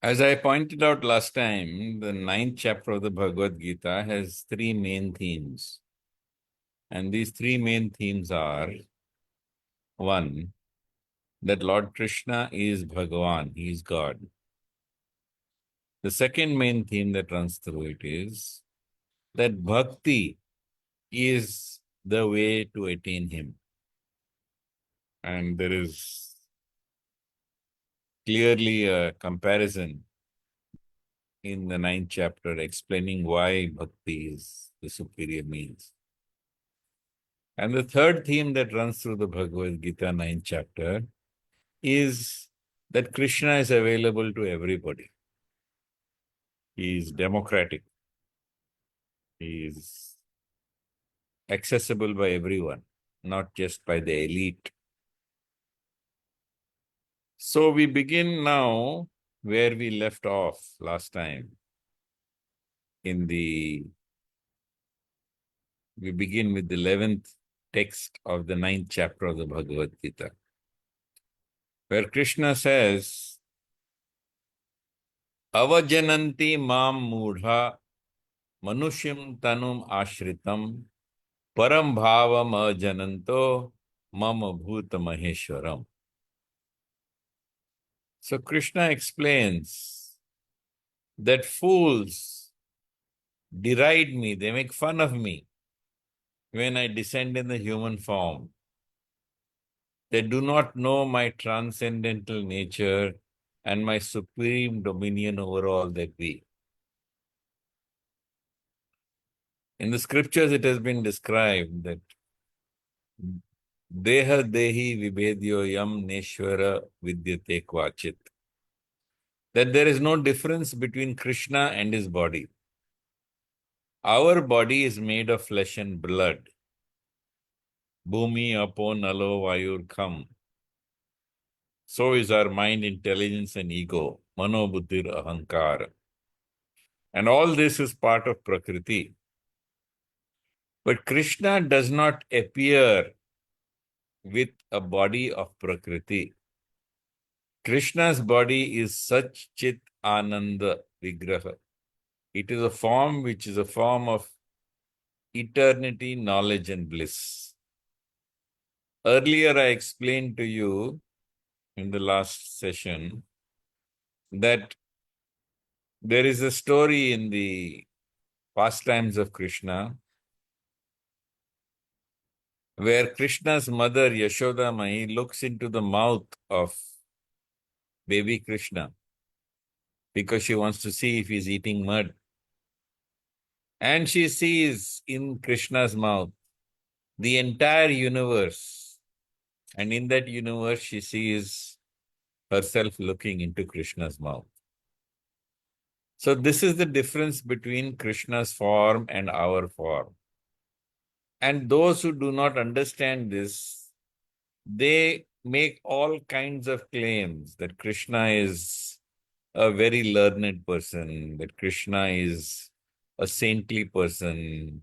As I pointed out last time, the ninth chapter of the Bhagavad Gita has three main themes. And these three main themes are one, that Lord Krishna is Bhagavan, he is God. The second main theme that runs through it is that bhakti is the way to attain him. And there is clearly a comparison in the ninth chapter explaining why bhakti is the superior means. And the third theme that runs through the Bhagavad Gita ninth chapter is that Krishna is available to everybody. He is democratic. He is accessible by everyone, not just by the elite. So we begin now where we left off last time. We begin with the 11th text of the ninth chapter of the Bhagavad Gita, where Krishna says, Avajananti mam mudha manushim tanum ashritam param bhavam ajananto mama bhuta maheshwaram. So Krishna explains that fools deride me, they make fun of me when I descend in the human form. They do not know my transcendental nature and my supreme dominion over all that be. In the scriptures, it has been described that Deha Dehi Vibhedyo Yam Neshwara Vidyate Kvachit, that there is no difference between Krishna and his body. Our body is made of flesh and blood. Bhumi apo nalo vayur kham. So is our mind, intelligence, and ego. Mano buddhir ahankar. And all this is part of Prakriti. But Krishna does not appear with a body of Prakriti. Krishna's body is Sach Chit Ananda Vigraha. It is a form which is a form of eternity, knowledge, and bliss. Earlier, I explained to you in the last session that there is a story in the pastimes of Krishna where Krishna's mother, Yashoda Mai, looks into the mouth of baby Krishna because she wants to see if he's eating mud. And she sees in Krishna's mouth the entire universe. And in that universe, she sees herself looking into Krishna's mouth. So this is the difference between Krishna's form and our form. And those who do not understand this, they make all kinds of claims that Krishna is a very learned person, that Krishna is a saintly person,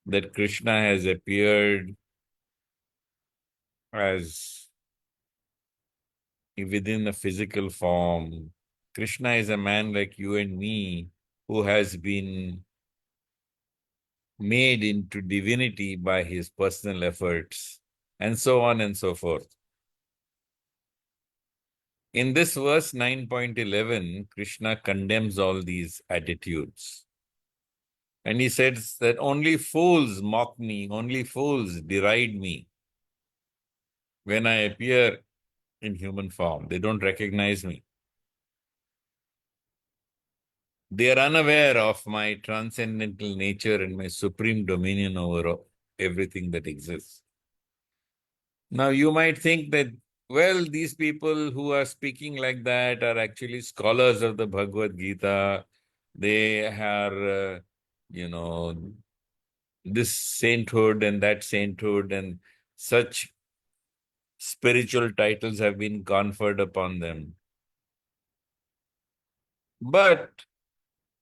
that Krishna has appeared as within a physical form. Krishna is a man like you and me who has been made into divinity by his personal efforts, and so on and so forth. In this verse 9.11, Krishna condemns all these attitudes. And he says that only fools mock me, only fools deride me when I appear in human form. They don't recognize me. They are unaware of my transcendental nature and my supreme dominion over everything that exists. Now, you might think that, well, these people who are speaking like that are actually scholars of the Bhagavad Gita. They are, this sainthood and that sainthood and such spiritual titles have been conferred upon them. But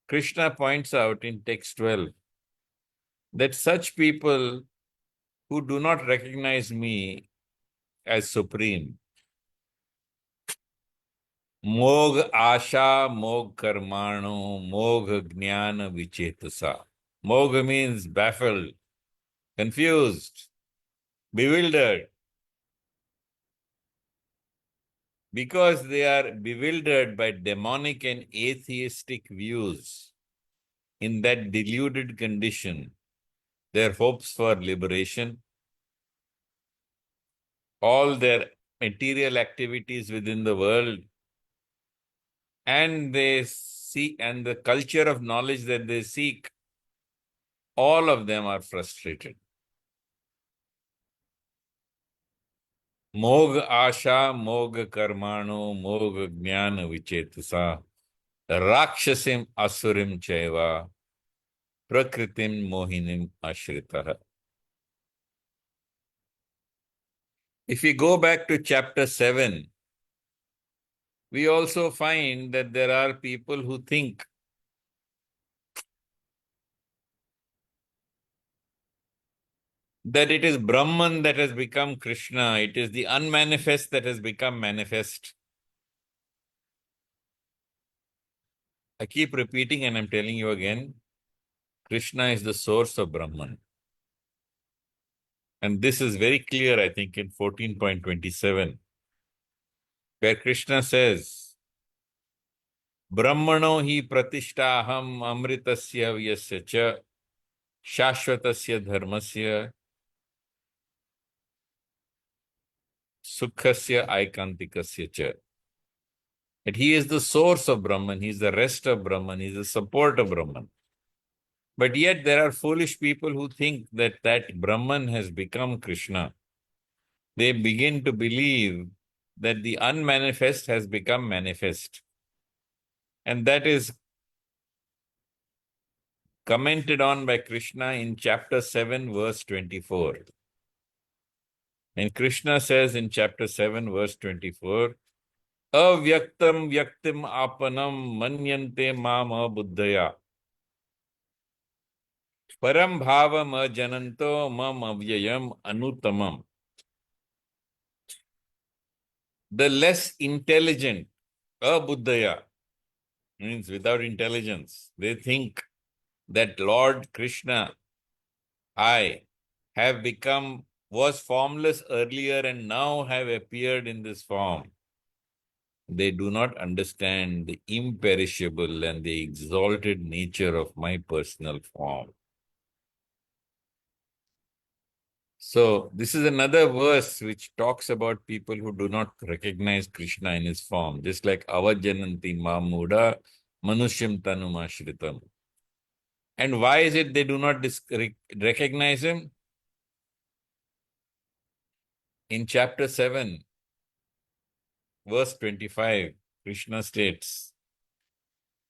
Krishna points out in text 12 that such people who do not recognize me as supreme, Mog asha, mog karmano, mog jnana vichetasa. Mog means baffled, confused, bewildered. Because they are bewildered by demonic and atheistic views, in that deluded condition, their hopes for liberation, all their material activities within the world, and they seek, and the culture of knowledge that they seek, all of them are frustrated. Mog asha, mog karmano, mog jnana vichetasa, rakshasim asurim chaiva, prakritim mohinim ashritah. If we go back to chapter 7, we also find that there are people who think that it is Brahman that has become Krishna, it is the unmanifest that has become manifest. I keep repeating and I'm telling you again, Krishna is the source of Brahman. And this is very clear, I think, in 14.27, where Krishna says, Brahmano hi pratishtaham amritasya vyasya cha shashvatasya dharmasya sukhasya aikantikasya cha. That he is the source of Brahman, he is the rest of Brahman, he is the support of Brahman. But yet there are foolish people who think that that Brahman has become Krishna. They begin to believe that the unmanifest has become manifest. And that is commented on by Krishna in chapter 7, verse 24. And Krishna says in chapter 7, verse 24, Avyaktam vyaktim apanam manyante mama buddhaya. Param bhavam ajananto mam avyayam anutamam. The less intelligent, abuddhaya, means without intelligence, they think that Lord Krishna, I, have become, was formless earlier and now have appeared in this form. They do not understand the imperishable and the exalted nature of my personal form. So, this is another verse which talks about people who do not recognize Krishna in his form, just like Avajananti Mamuda Manushim Tanumashritam. And why is it they do not recognize him? In chapter 7, verse 25, Krishna states,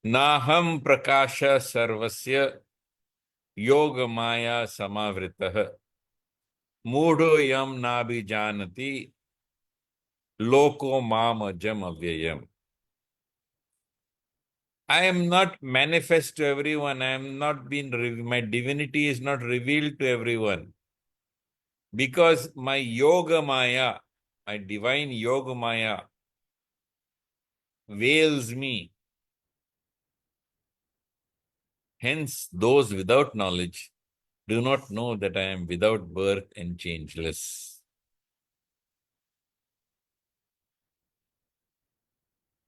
Naham prakasha sarvasya yoga maya samavritah mudho yam nabi janati loko mamajam avyayam. I am not manifest to everyone. I am not been, my divinity is not revealed to everyone. Because my yoga maya, my divine yoga maya, veils me. Hence, those without knowledge do not know that I am without birth and changeless.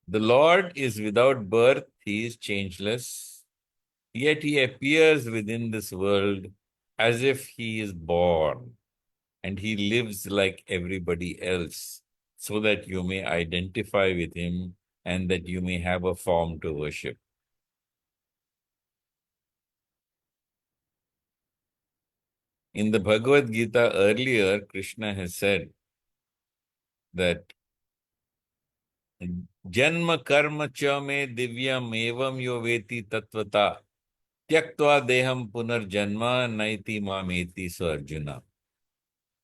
The Lord is without birth, he is changeless, yet he appears within this world as if he is born and he lives like everybody else, so that you may identify with him and that you may have a form to worship. In the Bhagavad Gita earlier, Krishna has said that Janma karma cha me divyam evam yo veti tatvata tyaktva deham punar janma naiti mameti so Arjuna.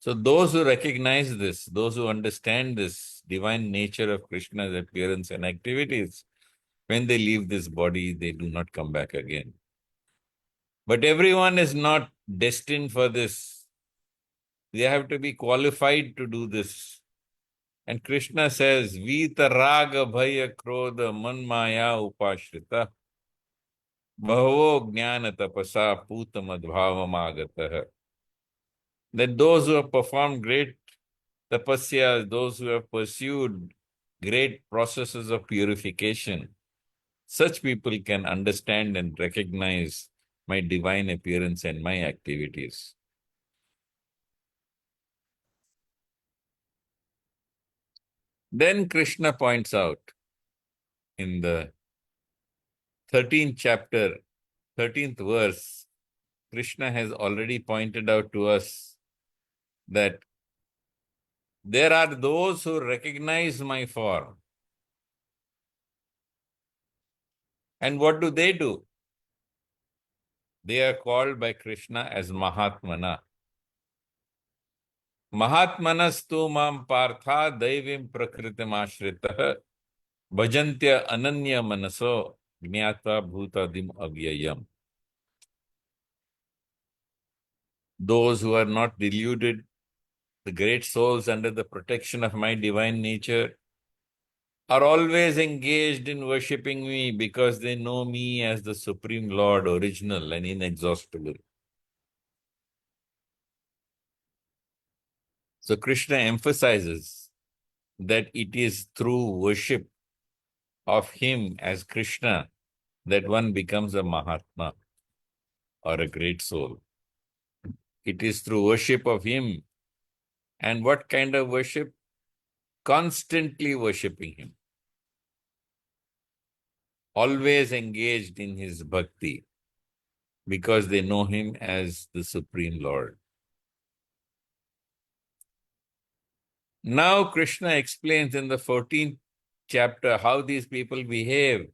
So those who recognize this, those who understand this divine nature of Krishna's appearance and activities, when they leave this body, they do not come back again. But everyone is not destined for this. They have to be qualified to do this. And Krishna says, Vita raga bhaya krodha manmaya upashrita bhavo jnana tapasa puta madbhavam agatah. That those who have performed great tapasya, those who have pursued great processes of purification, such people can understand and recognize my divine appearance and my activities. Then Krishna points out in the 13th chapter, 13th verse, Krishna has already pointed out to us that there are those who recognize my form. And what do? They are called by Krishna as Mahatmana. Mahatmanastu mam partha daivim prakritim ashritah bhajantya ananya manaso jnata bhutadim avyayam. Those who are not deluded, the great souls under the protection of my divine nature, are always engaged in worshipping me because they know me as the Supreme Lord, original and inexhaustible. So Krishna emphasizes that it is through worship of him as Krishna that one becomes a Mahatma or a great soul. It is through worship of him. And what kind of worship? Constantly worshipping him. Always engaged in his bhakti because they know him as the Supreme Lord. Now Krishna explains in the 14th chapter how these people behave.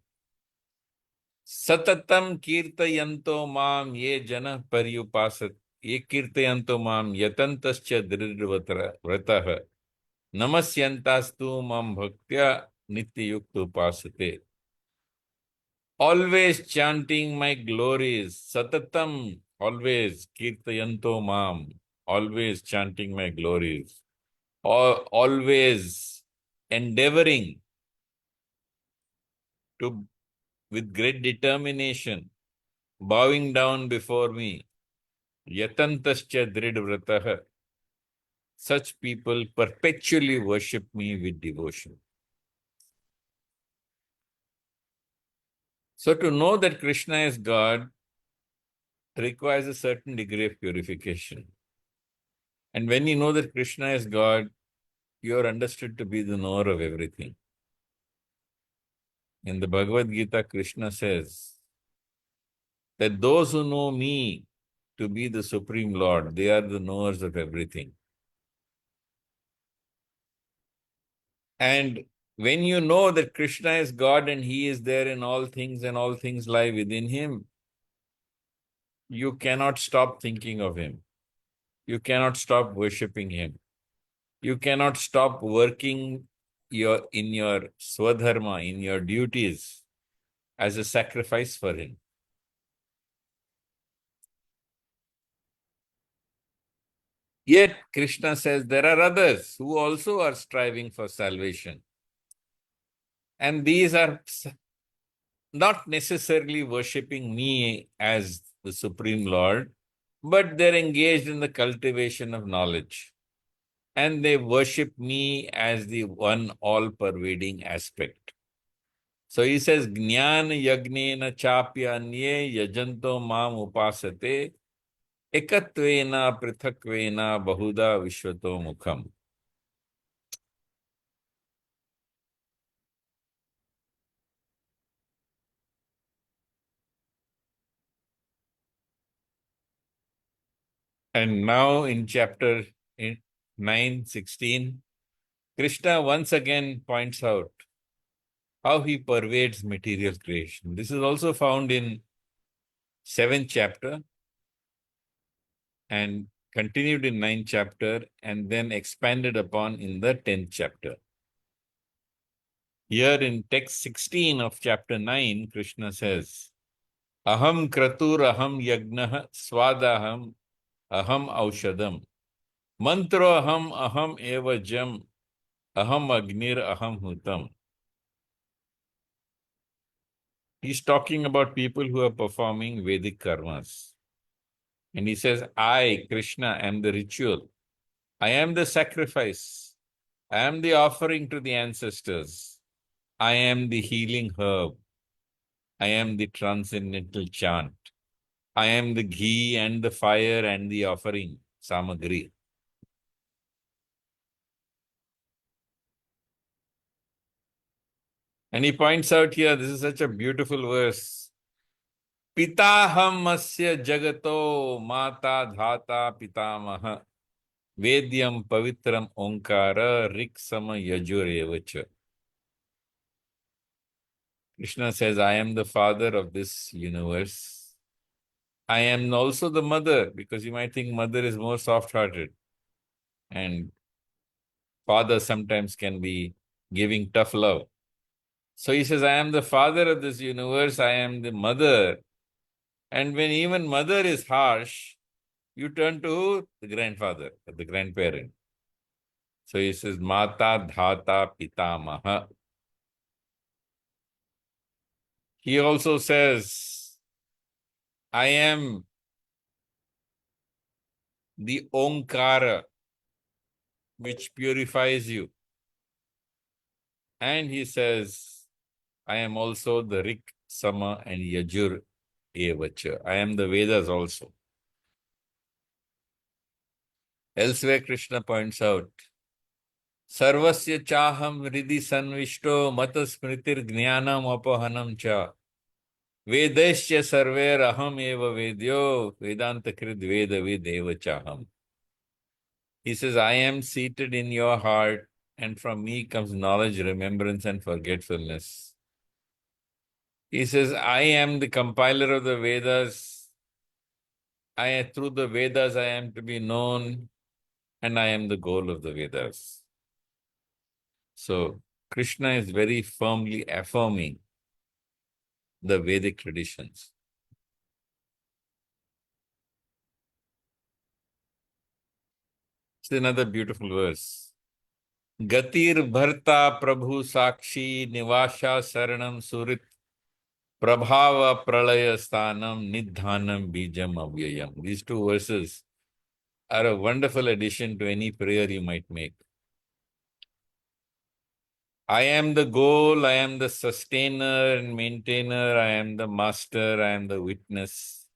Satatam kirtayanto mam ye jana paryupasat ye kirtayanto mam yatantascha dridvatah namasyantastu mam bhaktya nityayukta upasate. Always chanting my glories, satatam, always kirtayanto mam, always chanting my glories, always endeavoring to, with great determination, bowing down before me, yatantascha dridvratah. Such people perpetually worship me with devotion. So to know that Krishna is God requires a certain degree of purification. And when you know that Krishna is God, you are understood to be the knower of everything. In the Bhagavad Gita, Krishna says that those who know me to be the Supreme Lord, they are the knowers of everything. And when you know that Krishna is God and he is there in all things and all things lie within him, you cannot stop thinking of him. You cannot stop worshipping him. You cannot stop working in your swadharma, in your duties as a sacrifice for him. Yet Krishna says there are others who also are striving for salvation. And these are not necessarily worshipping me as the Supreme Lord, but they're engaged in the cultivation of knowledge. And they worship me as the one all-pervading aspect. So he says, Jnana yagnena chapya anye yajanto mam upasate ekatvena prithakvena bahuda vishwato mukham. And now in chapter 9:16, Krishna once again points out how he pervades material creation. This is also found in 7th chapter and continued in 9th chapter and then expanded upon in the 10th chapter. Here in text 16 of chapter 9, Krishna says, Aham kratur aham yagnah swadaham aham aushadam mantro aham aham eva jam Aham Agnir Aham Hutam. He's talking about people who are performing Vedic karmas. And he says, I, Krishna, am the ritual. I am the sacrifice. I am the offering to the ancestors. I am the healing herb. I am the transcendental chant. I am the ghee and the fire and the offering, samagri. And he points out here, this is such a beautiful verse. Pitahamasya jagato mata dhata pitamaha vedyam pavitram onkara riksama yajurevacha. Krishna says, I am the father of this universe. I am also the mother, because you might think mother is more soft-hearted. And father sometimes can be giving tough love. So he says, I am the father of this universe, I am the mother. And when even mother is harsh, you turn to the grandfather, the grandparent. So he says, Mata Dhata Pitamaha. He also says, I am the Omkara, which purifies you. And he says, I am also the Rik, Sama, and Yajur Evacha. I am the Vedas also. Elsewhere, Krishna points out, Sarvasya chaham hridi sanvishto mata smritir jnanam apahanam cha. Vedasya sarver aham eva vedyo vedanta krid veda vedeva chaham. He says, I am seated in your heart, and from me comes knowledge, remembrance, and forgetfulness. He says, I am the compiler of the Vedas. Through the Vedas, I am to be known, and I am the goal of the Vedas. So, Krishna is very firmly affirming the Vedic traditions. It's another beautiful verse. Gatir Bharta Prabhu Sakshi Nivasha Saranam Surit Prabhava Pralaya Sthanam Nidhanam Bijam Avyayam. These two verses are a wonderful addition to any prayer you might make. I am the goal, I am the sustainer and maintainer, I am the master, I am the witness.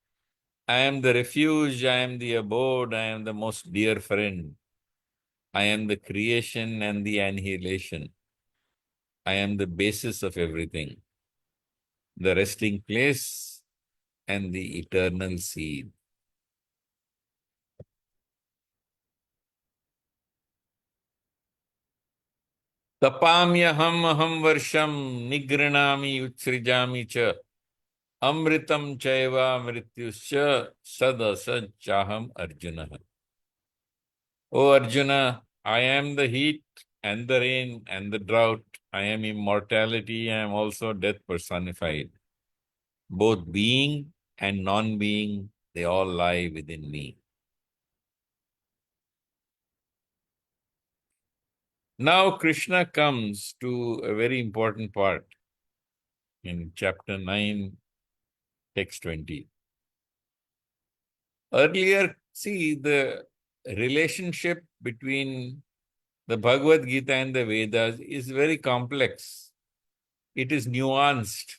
I am the refuge, I am the abode, I am the most dear friend. I am the creation and the annihilation. I am the basis of everything, the resting place and the eternal seed. Tapamyaham aham varsham nigranami utsrijami cha amritam chaiva mrityuscha sadasad chaham Arjuna. O Arjuna, I am the heat and the rain and the drought. I am immortality. I am also death personified. Both being and non-being, they all lie within me. Now Krishna comes to a very important part in chapter 9, text 20. Earlier, see, the relationship between the Bhagavad Gita and the Vedas is very complex. It is nuanced.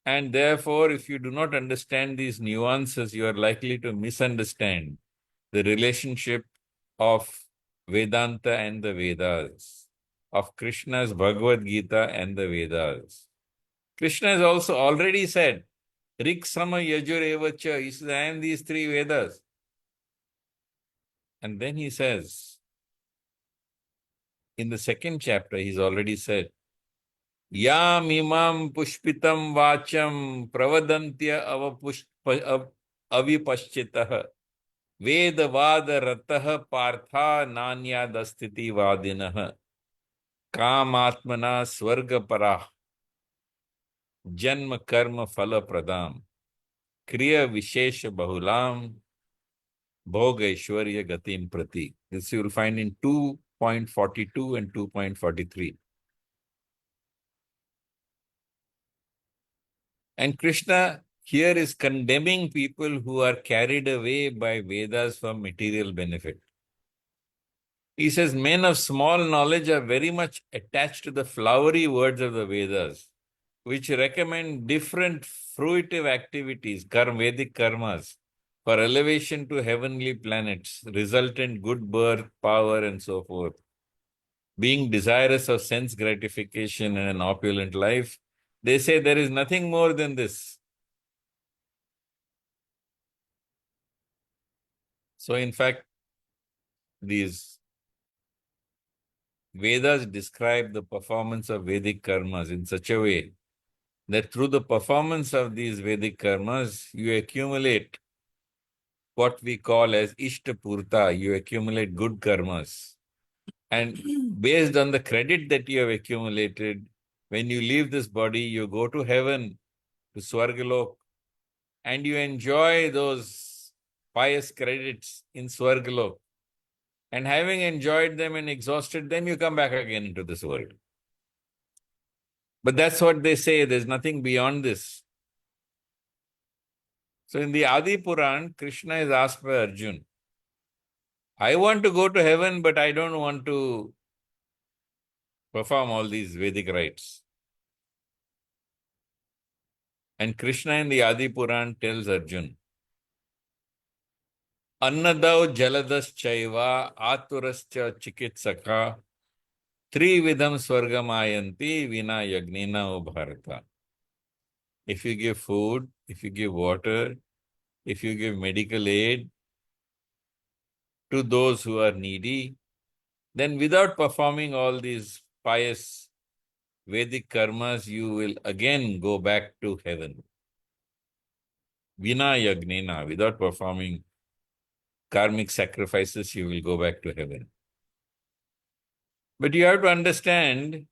And therefore, if you do not understand these nuances, you are likely to misunderstand the relationship of Vedanta and the Vedas, of Krishna's Bhagavad Gita and the Vedas. Krishna has also already said, Rik Sama Yajur Evacha, he says, I am these three Vedas. And then he says, in the second chapter, he's already said, Yam imam pushpitam vacham pravadantya avipaschitah vedavada ratah partha nanyadasthiti vadinah kamatmana swargaparah janma karma phala pradam kriya vishesha bahulam bhoga ishwarya gatim prati. This you will find in two 2.42 and 2.43. And Krishna here is condemning people who are carried away by Vedas for material benefit. He says men of small knowledge are very much attached to the flowery words of the Vedas, which recommend different fruitive activities, Vedic karmas, for elevation to heavenly planets, resultant good birth, power, and so forth. Being desirous of sense gratification and an opulent life, they say there is nothing more than this. So, in fact, these Vedas describe the performance of Vedic karmas in such a way that through the performance of these Vedic karmas, you accumulate what we call as Ishtapurta, you accumulate good karmas. And based on the credit that you have accumulated, when you leave this body, you go to heaven, to Swargalok, and you enjoy those pious credits in Swargalok. And having enjoyed them and exhausted them, you come back again into this world. But that's what they say, there's nothing beyond this. So in the Adi Puran, Krishna is asked by Arjun, I want to go to heaven, but I don't want to perform all these Vedic rites. And Krishna in the Adi Puran tells Arjun, Annadau jaladas chaiva aturascha chikitsaka trividham swargamayanti vina yagnina o bharata. If you give food, if you give water, if you give medical aid to those who are needy, then without performing all these pious Vedic karmas, you will again go back to heaven. Vina yagnena, without performing karmic sacrifices, you will go back to heaven. But you have to understand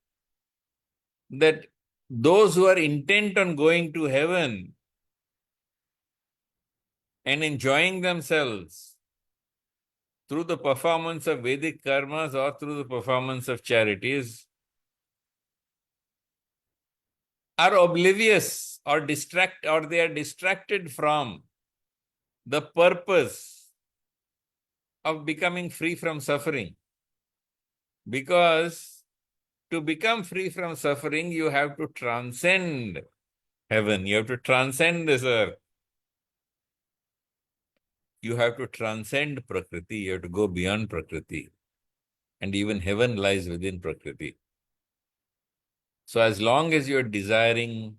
that those who are intent on going to heaven and enjoying themselves through the performance of Vedic karmas or through the performance of charities are oblivious or they are distracted from the purpose of becoming free from suffering. Because to become free from suffering, you have to transcend heaven. You have to transcend this earth. You have to transcend Prakriti. You have to go beyond Prakriti. And even heaven lies within Prakriti. So as long as you're desiring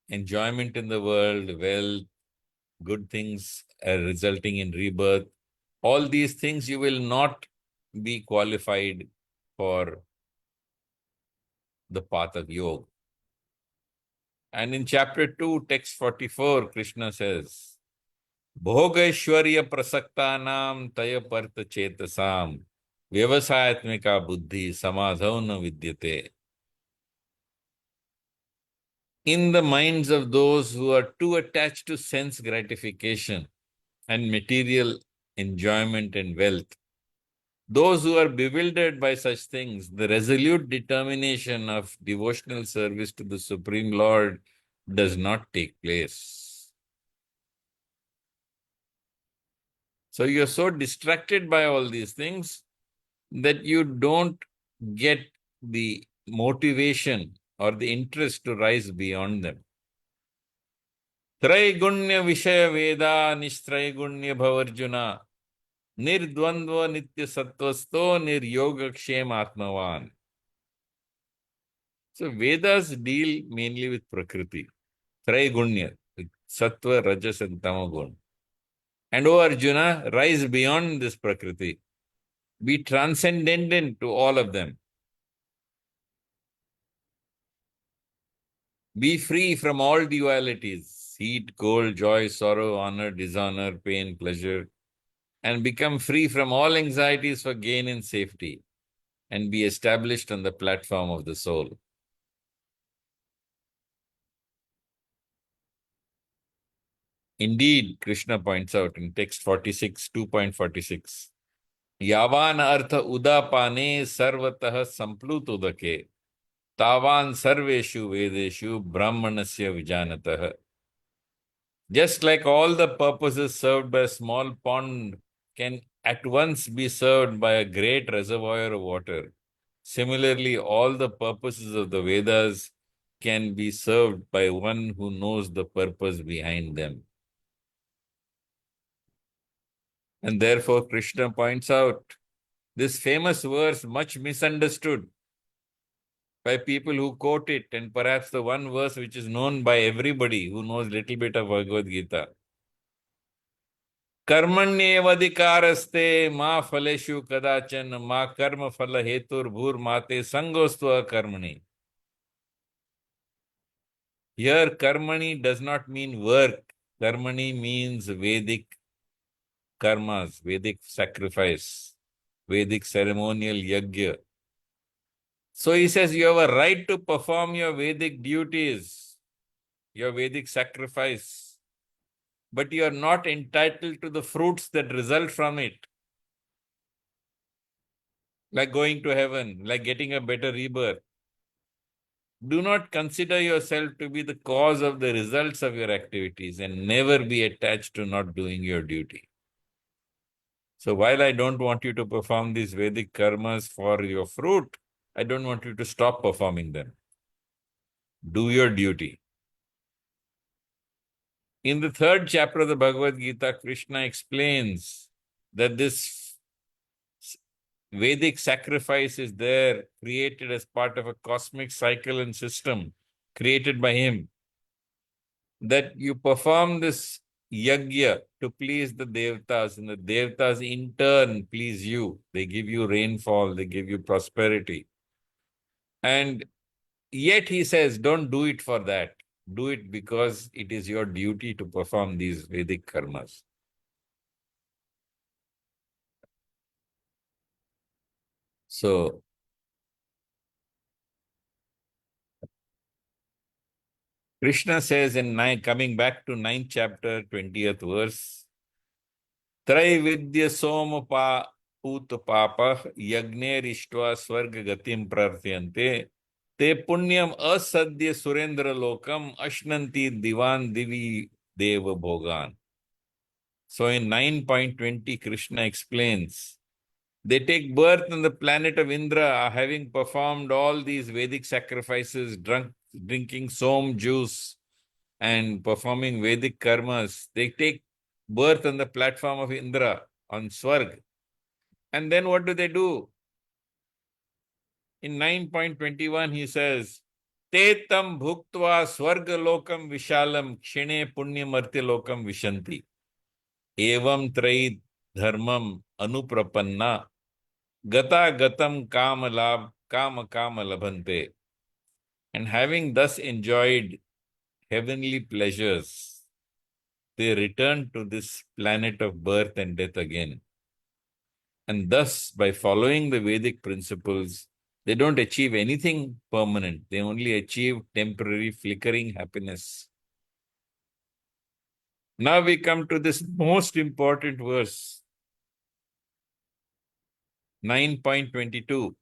enjoyment in the world, wealth, good things resulting in rebirth, all these things you will not be qualified for the path of yoga. And in chapter 2, text 44, Krishna says, Bhogaishwarya prasaktanam taya parta chetasam vyavasayatmika buddhi samadhauna vidyate. In the minds of those who are too attached to sense gratification and material enjoyment and wealth, those who are bewildered by such things, the resolute determination of devotional service to the Supreme Lord does not take place. So you're so distracted by all these things that you don't get the motivation or the interest to rise beyond them. Traigunya Vishaya Veda Nishtraigunya Bhavarjuna Nirdvandva Nitya Sattvasto Niryoga Kshem Atmavan. So Vedas deal mainly with Prakriti, Traigunya, with Sattva, Rajas and Tamagun. And O Arjuna, rise beyond this Prakriti. Be transcendent to all of them. Be free from all dualities, heat, cold, joy, sorrow, honor, dishonor, pain, pleasure, and become free from all anxieties for gain and safety, and be established on the platform of the soul. Indeed, Krishna points out in text 46, 2.46, यावान अर्थ उदापाने सर्वतः संप्लुत उदके तावान सर्वेषु वेदेषु ब्राह्मणस्य विजानतः. Just like all the purposes served by a small pond can at once be served by a great reservoir of water, similarly, all the purposes of the Vedas can be served by one who knows the purpose behind them. And therefore, Krishna points out this famous verse, much misunderstood by people who quote it, and perhaps the one verse which is known by everybody who knows little bit of Bhagavad Gita. कर्मण्येवाधिकारस्ते मा फलेषु कदाचन मा कर्म फल हेतुर्भूर्माते संगोस्तु कर्मणि. Here, karmani does not mean work. Karmani means Vedic karmas, Vedic sacrifice, Vedic ceremonial yajna. So he says you have a right to perform your Vedic duties, your Vedic sacrifice, but you are not entitled to the fruits that result from it. Like going to heaven, like getting a better rebirth. Do not consider yourself to be the cause of the results of your activities and never be attached to not doing your duty. So while I don't want you to perform these Vedic karmas for your fruit, I don't want you to stop performing them. Do your duty. In the third chapter of the Bhagavad Gita, Krishna explains that this Vedic sacrifice is there, created as part of a cosmic cycle and system created by him. That you perform this yajna to please the devtas, and the devtas in turn please you. They give you rainfall, they give you prosperity. And yet he says, don't do it for that. Do it because it is your duty to perform these Vedic karmas. So, Krishna says coming back to 9th chapter, 20th verse, Traividya Somapa Put Papa Yagner Swarga Gatim Prarthyante Te Punyam Asadya Surendra Lokam Ashnanti Divan Divi Deva Bhogan. So in 9.20, Krishna explains, they take birth on the planet of Indra, having performed all these Vedic sacrifices, drinking som juice, and performing Vedic karmas. They take birth on the platform of Indra, on Swarg. And then what do? In 9.21, he says, Tetam bhuktva swarga lokam vishalam kshine punyamarti lokam vishanti. Evam trai dharmam anuprapanna gata gatam kama labhante. And having thus enjoyed heavenly pleasures, they return to this planet of birth and death again. And thus, by following the Vedic principles, they don't achieve anything permanent. They only achieve temporary, flickering happiness. Now we come to this most important verse, 9.22.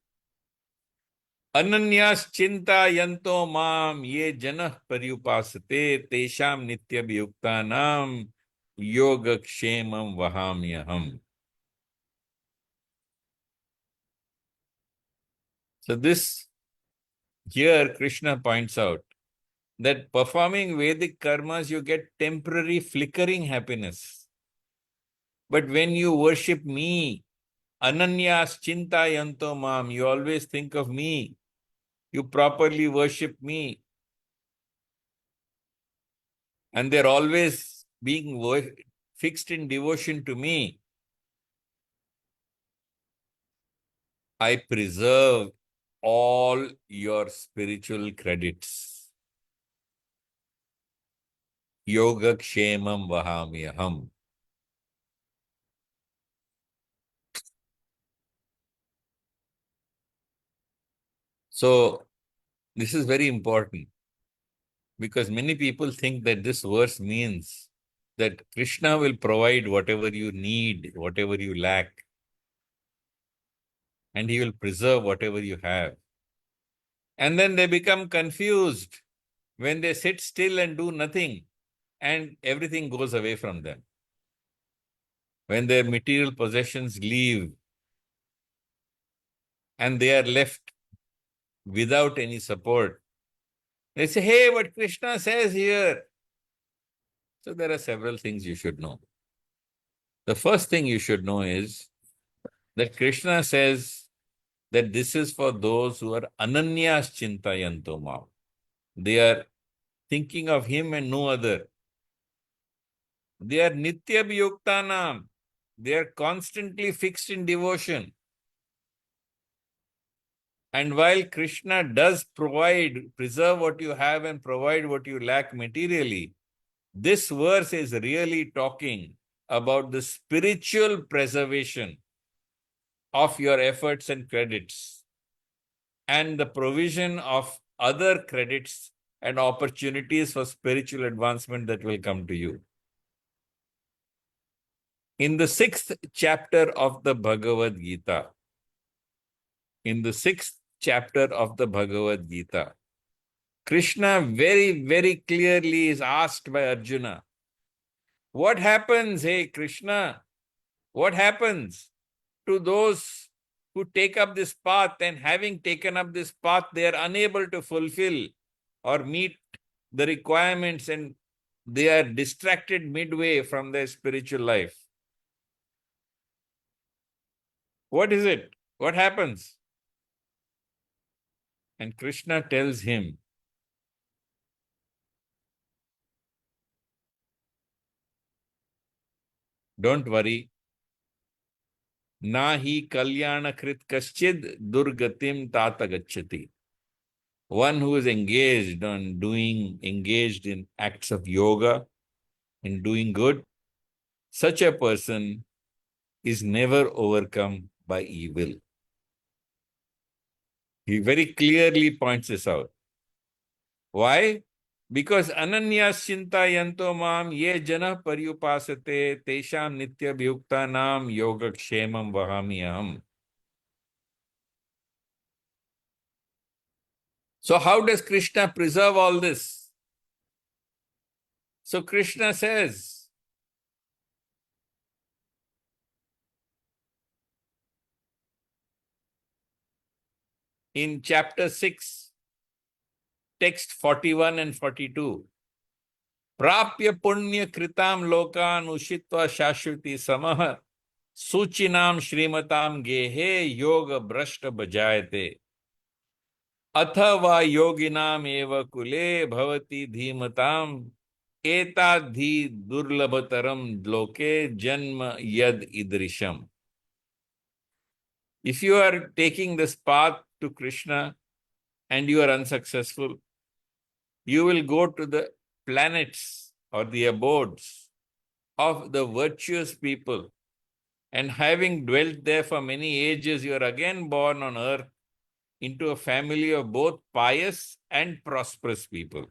Ananyas chinta yanto mam ye janah paryupasate tesham nityabhyuktanam yogakshemam vahamyaham. So here Krishna points out that performing Vedic karmas, you get temporary flickering happiness. But when you worship me, Ananyas Chinta Yanto Mam, you always think of me. You properly worship me. And they're always being fixed in devotion to me. I preserve all your spiritual credits. Yoga Kshemam Vahamyaham. So, this is very important because many people think that this verse means that Krishna will provide whatever you need, whatever you lack. and he will preserve whatever you have. And then they become confused when they sit still and do nothing, and everything goes away from them. When their material possessions leave and they are left without any support, they say, hey, what Krishna says here. So there are several things you should know. The first thing you should know is that Krishna says that this is for those who are ananyas chintayanto mam. They are thinking of him and no other. They are nitya bhayuktanam. They are constantly fixed in devotion. And while Krishna does preserve what you have and provide what you lack materially, this verse is really talking about the spiritual preservation of your efforts and credits and the provision of other credits and opportunities for spiritual advancement that will come to you. In the 6th chapter of the Bhagavad Gita, Krishna very, very clearly is asked by Arjuna, what happens, hey Krishna, what happens to those who take up this path, and having taken up this path, they are unable to fulfill or meet the requirements and they are distracted midway from their spiritual life? What is it? What happens? And Krishna tells him, don't worry, nahi kalyana krit kaschid durgatim tata gacchati. One who is engaged in acts of yoga, in doing good, such a person is never overcome by evil. He very clearly points this out. Why? Because ananyas chintayanto mam ye jana paryupasate tesham nitya bhyuktanam yogakshemam vahami aham. So how does Krishna preserve all this? So Krishna says, in chapter 6, text 41 and 42, Prapya punya kritam lokan ushitva shashvati samah suchinam shrimatam gehe yoga brashta bhajayate अथवा योगिनाम एव कुले भवति धीमताम एताद्धि दुर्लभतरम लोके जन्म यद idrisham. If you are taking this path to Krishna and you are unsuccessful, you will go to the planets or the abodes of the virtuous people, and having dwelt there for many ages, you are again born on earth into a family of both pious and prosperous people.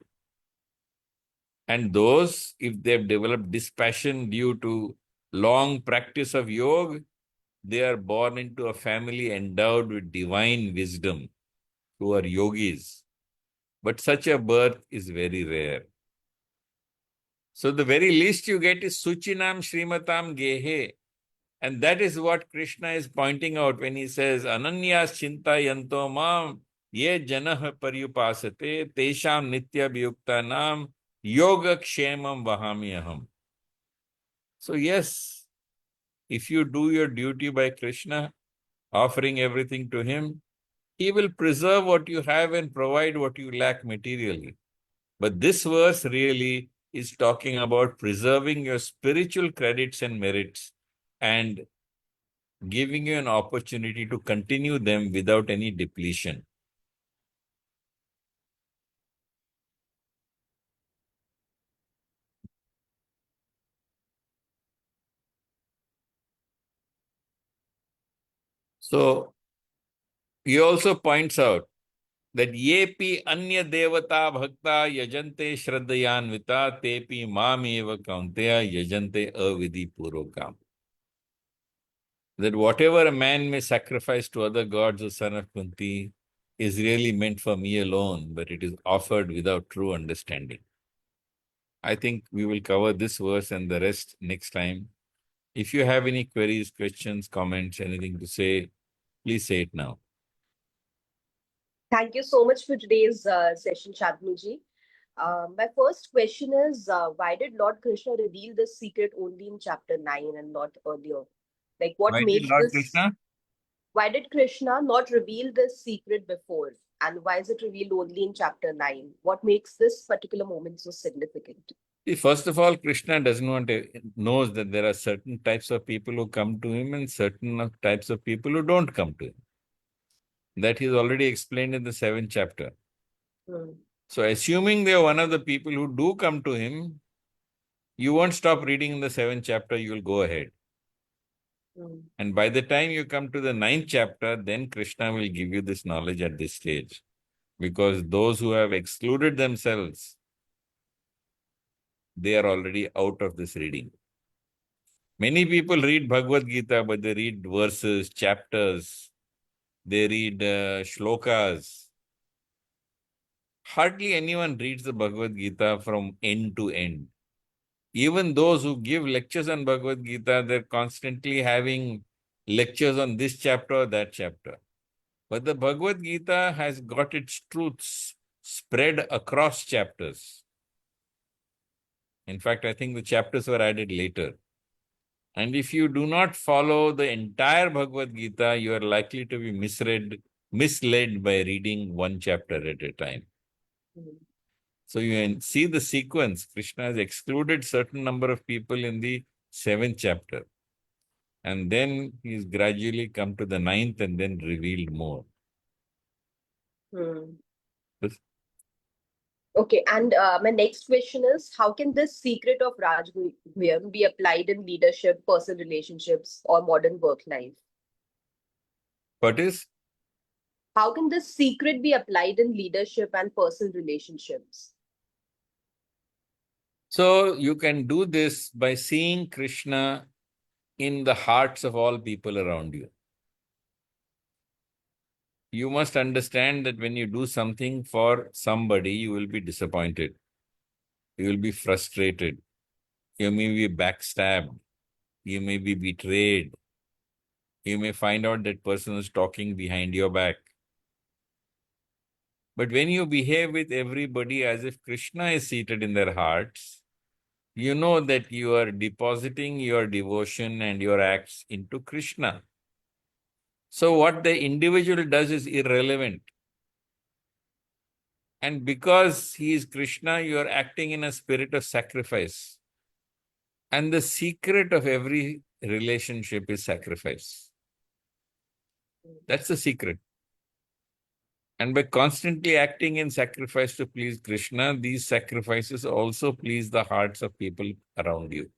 And those, if they have developed dispassion due to long practice of yoga, they are born into a family endowed with divine wisdom, who are yogis. But such a birth is very rare. So the very least you get is Suchinam Srimatam Gehe. And that is what Krishna is pointing out when he says, Ananyas Chinta Yanto Mam Ye Janah Paryupasate Tesham Nitya Bhyuktanam Yoga Kshemam Vahami Aham. So yes, if you do your duty by Krishna, offering everything to him, he will preserve what you have and provide what you lack materially. But this verse really is talking about preserving your spiritual credits and merits and giving you an opportunity to continue them without any depletion. So he also points out that yepi anya devata bhakta yajante shraddhayanvita tepi mam eva kaunteya yajante avidhi purokam. that whatever a man may sacrifice to other gods, O son of Kunti, is really meant for me alone, but it is offered without true understanding. I think we will cover this verse and the rest next time. If you have any queries, questions, comments, anything to say, please say it now. Thank you so much for today's session, Shantanu. My first question is, why did Lord Krishna reveal this secret only in chapter 9 and not earlier? Like, what Why did makes Lord this? Krishna? Why did Krishna not reveal this secret before? And why is it revealed only in chapter 9? What makes this particular moment so significant? See, first of all, Krishna doesn't want to, knows that there are certain types of people who come to him and certain types of people who don't come to him. That he's already explained in the 7th chapter. So assuming they're one of the people who do come to him, you won't stop reading in the 7th chapter, you will go ahead. And by the time you come to the 9th chapter, then Krishna will give you this knowledge at this stage. Because those who have excluded themselves, they are already out of this reading. Many people read Bhagavad Gita, but they read verses, chapters, they read shlokas. Hardly anyone reads the Bhagavad Gita from end to end. Even those who give lectures on Bhagavad Gita, they're constantly having lectures on this chapter or that chapter. But the Bhagavad Gita has got its truths spread across chapters. In fact, I think the chapters were added later. And if you do not follow the entire Bhagavad Gita, you are likely to be misled by reading one chapter at a time. So you see the sequence. Krishna has excluded certain number of people in the 7th chapter. And then he's gradually come to the 9th and then revealed more. Okay, and my next question is, how can this secret of Rajguhyam be applied in leadership, personal relationships, or modern work life? What is? How can this secret be applied in leadership and personal relationships? So you can do this by seeing Krishna in the hearts of all people around you. You must understand that when you do something for somebody, you will be disappointed. You will be frustrated. You may be backstabbed. You may be betrayed. You may find out that person is talking behind your back. But when you behave with everybody as if Krishna is seated in their hearts, you know that you are depositing your devotion and your acts into Krishna. So what the individual does is irrelevant. And because he is Krishna, you are acting in a spirit of sacrifice. And the secret of every relationship is sacrifice. That's the secret. And by constantly acting in sacrifice to please Krishna, these sacrifices also please the hearts of people around you.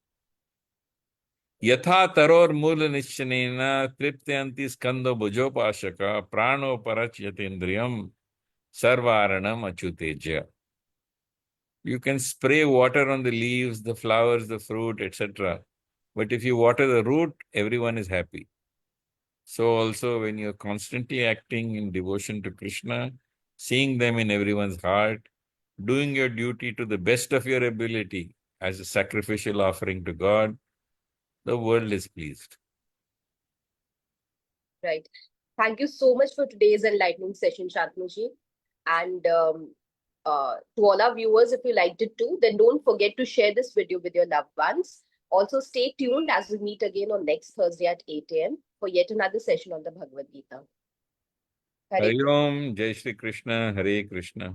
Yatha taror mula nishchanena triptyanti skanda bhujopashaka prano parachyatendriyam sarvaranam achuteja. You can spray water on the leaves, the flowers, the fruit, etc. But if you water the root, everyone is happy. So also when you're constantly acting in devotion to Krishna, seeing them in everyone's heart, doing your duty to the best of your ability as a sacrificial offering to God, the world is pleased. Right. Thank you so much for today's enlightening session, Shantanu. And to all our viewers, if you liked it too, then don't forget to share this video with your loved ones. Also, stay tuned as we meet again on next Thursday at 8 a.m. for yet another session on the Bhagavad Gita. Hari Om, Jai Shri Krishna, Hare Krishna.